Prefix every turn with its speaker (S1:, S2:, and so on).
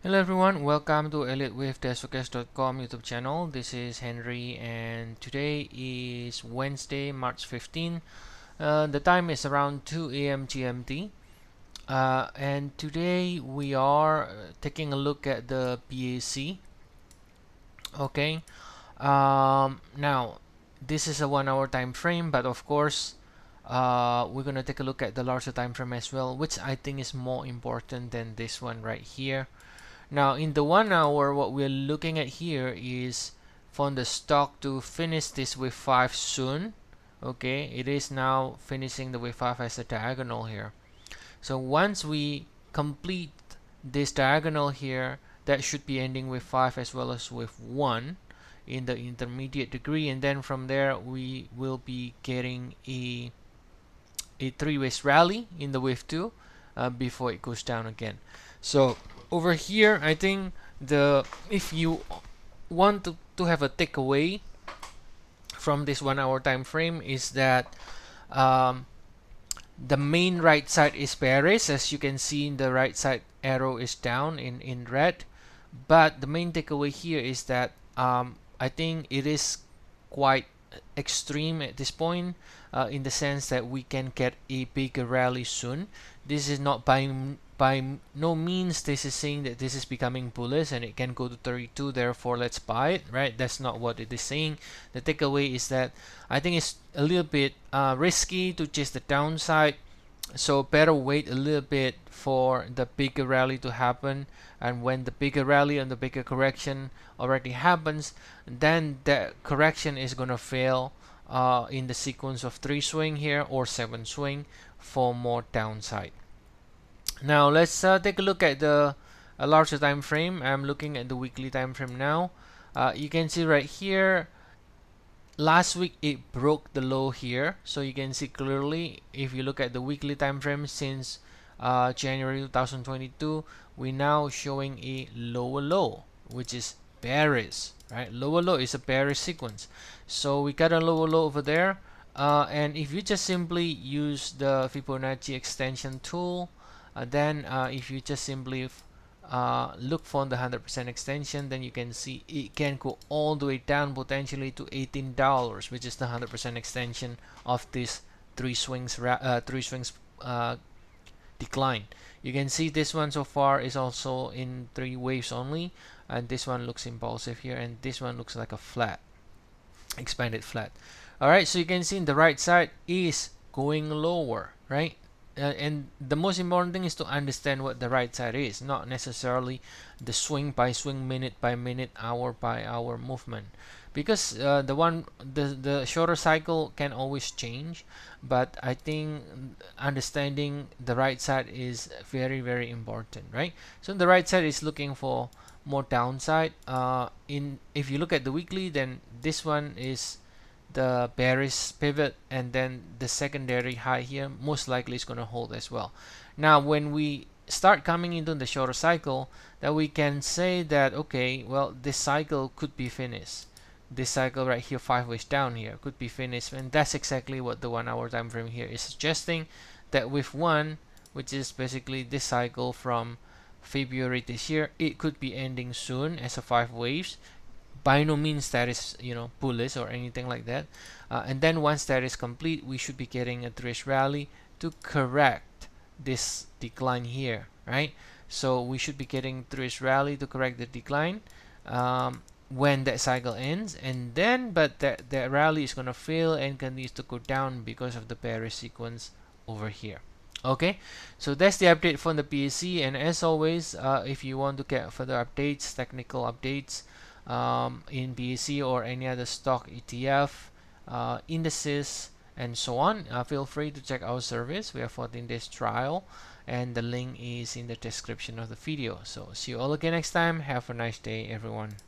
S1: Hello everyone, welcome to ElliotWave-Showcase.com YouTube channel. This is Henry and today is Wednesday, March 15. The time is around 2 a.m. GMT. And today we are taking a look at the BAC. Okay. Now, this is a 1 hour time frame, but of course, we're gonna take a look at the larger time frame as well, which I think is more important than this one right here. Now in the 1 hour, what we're looking at here is for the stock to finish this wave 5 soon. Okay, it is now finishing the wave 5 as a diagonal here. So once we complete this diagonal here, that should be ending with 5 as well as with 1 in the intermediate degree, and then from there we will be getting a three-ways rally in the wave 2 before it goes down again. So over here, I think if you want to have a takeaway from this 1 hour time frame is that the main right side is bearish. As you can see, the right side arrow is down in red, but the main takeaway here is that I think it is quite extreme at this point, in the sense that we can get a bigger rally soon. This is not by no means this is saying that this is becoming bullish and it can go to 32, therefore let's buy it, right? That's not what it is saying. The takeaway is that I think it's a little bit risky to chase the downside, so better wait a little bit for the bigger rally to happen, and when the bigger rally and the bigger correction already happens, then the correction is gonna fail in the sequence of 3 swing here or 7 swing for more downside. Now let's take a look at the larger time frame. I'm looking at the weekly time frame now. You can see right here, last week it broke the low here, so you can see clearly if you look at the weekly time frame since January 2022, we now showing a lower low, which is bearish, right? Lower low is a bearish sequence, so we got a lower low over there, and if you just simply use the Fibonacci extension tool, then if you just simply look for the 100% extension, then you can see it can go all the way down potentially to $18, which is the 100% extension of this three swings decline. You can see this one so far is also in 3 waves only, and this one looks impulsive here, and this one looks like a flat, expanded flat. All right, so you can see in the right side is going lower, right? And the most important thing is to understand what the right side is, not necessarily the swing by swing, minute by minute, hour by hour movement, because the shorter cycle can always change, but I think understanding the right side is very important, right? So the right side is looking for more downside. If you look at the weekly, then this one is the bearish pivot, and then the secondary high here most likely is going to hold as well. Now when we start coming into the shorter cycle, that we can say that okay, well, this cycle could be finished. This cycle right here, 5 ways down here, could be finished, and that's exactly what the 1 hour time frame here is suggesting, that with one, which is basically this cycle from February this year, it could be ending soon as a 5 waves. By no means that is bullish or anything like that, and then once that is complete, we should be getting a three-ways rally to correct this decline here, right? So we should be getting three-ways rally to correct the decline when that cycle ends, and then but that rally is going to fail and continues to go down because of the bearish sequence over here. Okay, so that's the update from the BAC, and as always, if you want to get further updates, technical updates in BAC or any other stock, ETF, indices, and so on, feel free to check our service. We have 14 days trial, and the link is in the description of the video. So see you all again next time. Have a nice day, everyone.